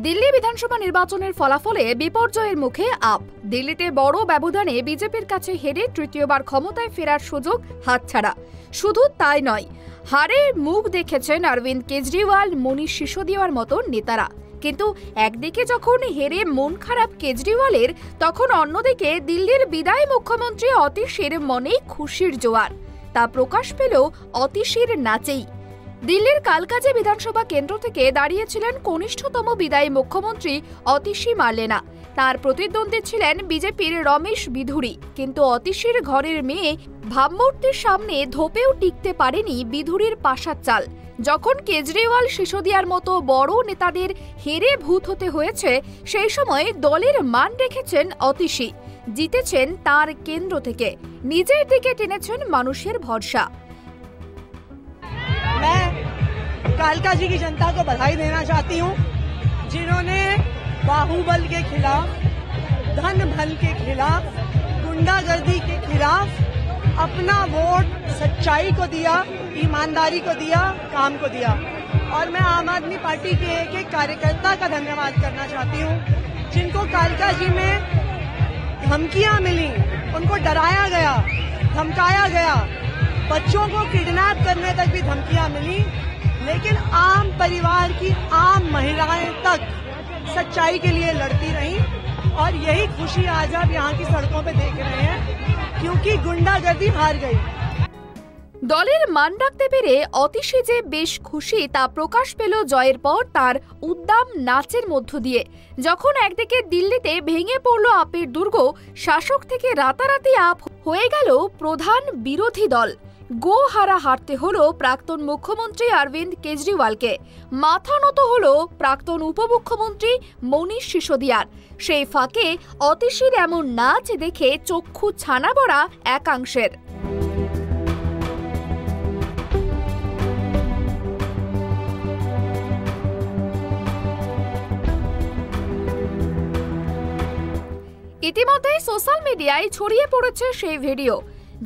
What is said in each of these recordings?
দিল্লি বিধানসভা নির্বাচনের ফলাফলে বিপর্যয়ের মুখে আপ। দিল্লিতে বড় ব্যবধানে বিজেপির কাছে হেরে তৃতীয়বার ক্ষমতায় ফেরার সুযোগ হাতছাড়া। শুধু তাই নয়, হারে মুখ দেখেছেন অরবিন্দ কেজরিওয়াল, মনীষ সিসোদিয়ার মতো নেতারা। কিন্তু একদিকে যখন হেরে মন খারাপ কেজরিওয়ালের, তখন অন্যদিকে দিল্লির বিদায়ী মুখ্যমন্ত্রী অতীশীর মনে খুশির জোয়ার। তা প্রকাশ পেল অতীশীর নাচেই। দিল্লির কালকাজি বিধানসভা কেন্দ্র থেকে দাঁড়িয়েছিলেন কনিষ্ঠতম বিদায়ী মুখ্যমন্ত্রী অতীশী মার্লেনা। তার প্রতিদ্বন্দ্বী ছিলেন বিজেপির রমেশ বিধুরি। কিন্তু অতীশীর ঘরের মেয়ে ভাবমূর্তির সামনে ধোপেও টিকতে পারেনি বিধুরির পাশার চাল। যখন কেজরিওয়াল, সিসোদিয়ার মতো বড় নেতাদের হেরে ভূত হতে হয়েছে, সেই সময় দলের মান রেখেছেন অতীশী। জিতেছেন তার কেন্দ্র থেকে, নিজের দিকে টেনেছেন মানুষের ভরসা। मैं कालकाजी की जनता को बधाई देना चाहती हूं, जिन्होंने बाहुबल के खिलाफ, धन बल के खिलाफ, गुंडागर्दी के खिलाफ अपना वोट सच्चाई को दिया, ईमानदारी को दिया, काम को दिया। और मैं आम आदमी पार्टी के एक एक कार्यकर्ता का धन्यवाद करना चाहती हूं, जिनको कालकाजी में धमकियां मिली, उनको डराया गया, धमकाया गया, बच्चों को किडनैप करने तक भी धमकियां मिली, लेकिन आम परिवार की आम महिलाएं तक सच्चाई के लिए लड़ती रहीं। और यही खुशी आज आप यहाँ की सड़कों पे देख रहे हैं, क्योंकि गुंडागर्दी हार गई। দলের মান রাখতে পেরে অতীশী যে বেশ খুশি, তা প্রকাশ পেল জয়ের পর তার উদ্দাম নাচের মধ্য দিয়ে। যখন একদিকে দিল্লিতে ভেঙে পড়ল আপের দুর্গ, শাসক থেকে রাতারাতি আপ হয়ে গেল প্রধান বিরোধী দল। গো হারা হারতে হলো প্রাক্তন মুখ্যমন্ত্রী অরবিন্দ কেজরিওয়ালকে, মাথা নত হলো প্রাক্তন উপমুখ্যমন্ত্রী মনীষ সিসোদিয়ার। সেই ফাঁকে অতীশীর এমন নাচ দেখে চক্ষু ছানা বড়া একাংশের। ইতিমধ্যেই সোশ্যাল মিডিয়ায় ছড়িয়ে পড়েছে সেই ভিডিও,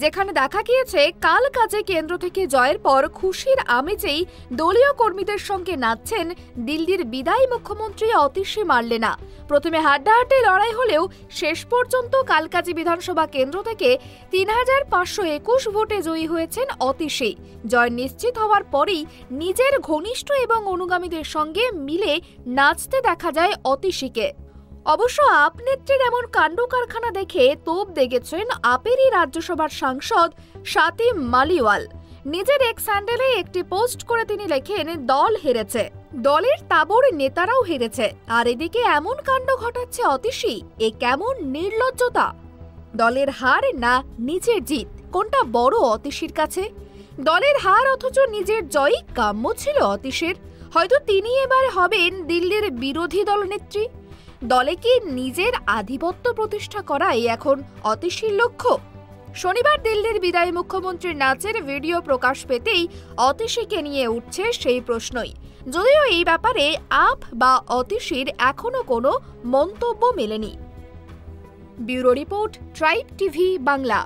যেখানে দেখা গিয়েছে কালকাজি কেন্দ্র থেকে জয়ের পর খুশির আমেজেই দলীয় কর্মীদের সঙ্গে নাচছেন দিল্লির বিদায়ী মুখ্যমন্ত্রী অতীশী মার্লেনা। প্রথমে হাড্ডাহাড্ডি লড়াই হলেও শেষ পর্যন্ত কালকাজি বিধানসভা কেন্দ্র থেকে ৩,৫২১ ভোটে জয়ী হয়েছেন অতীশী। জয় নিশ্চিত হওয়ার পরেই নিজের ঘনিষ্ঠ এবং অনুগামীদের সঙ্গে মিলে নাচতে দেখা যায় অতীশীকে। অবশ্য আপ নেত্রীর এমন কাণ্ড কারখানা দেখে তোপ দেগেছেন আপেরই রাজ্যসভার সাংসদ শাতিম মালিওয়াল। নিজের এক্স হ্যান্ডেলে একটি পোস্ট করে তিনি লেখেন, দল হেরেছে, দলের তাবড় নেতারাও হেরেছে, আর এদিকে এমন কাণ্ড ঘটাচ্ছে অতীশী। এ কেমন নির্লজ্জতা! দলের হার না নিজের জিত, কোনটা বড় অতীশীর কাছে? দলের হার অথচ নিজের জয়ই কাম্য ছিল অতীশীর। হয়তো তিনি এবার হবেন দিল্লির বিরোধী দলনেত্রী। দলে কি নিজের আধিপত্য প্রতিষ্ঠা করাই এখন অতীশীর লক্ষ্য? শনিবার দিল্লির বিদায়ী মুখ্যমন্ত্রীর নাচের ভিডিও প্রকাশ পেতেই অতীশীকে নিয়ে উঠছে সেই প্রশ্নই, যদিও এই ব্যাপারে আপ বা অতীশীর এখনো কোনো মন্তব্য মেলেনি। Bureau report, tribe TV Bangla.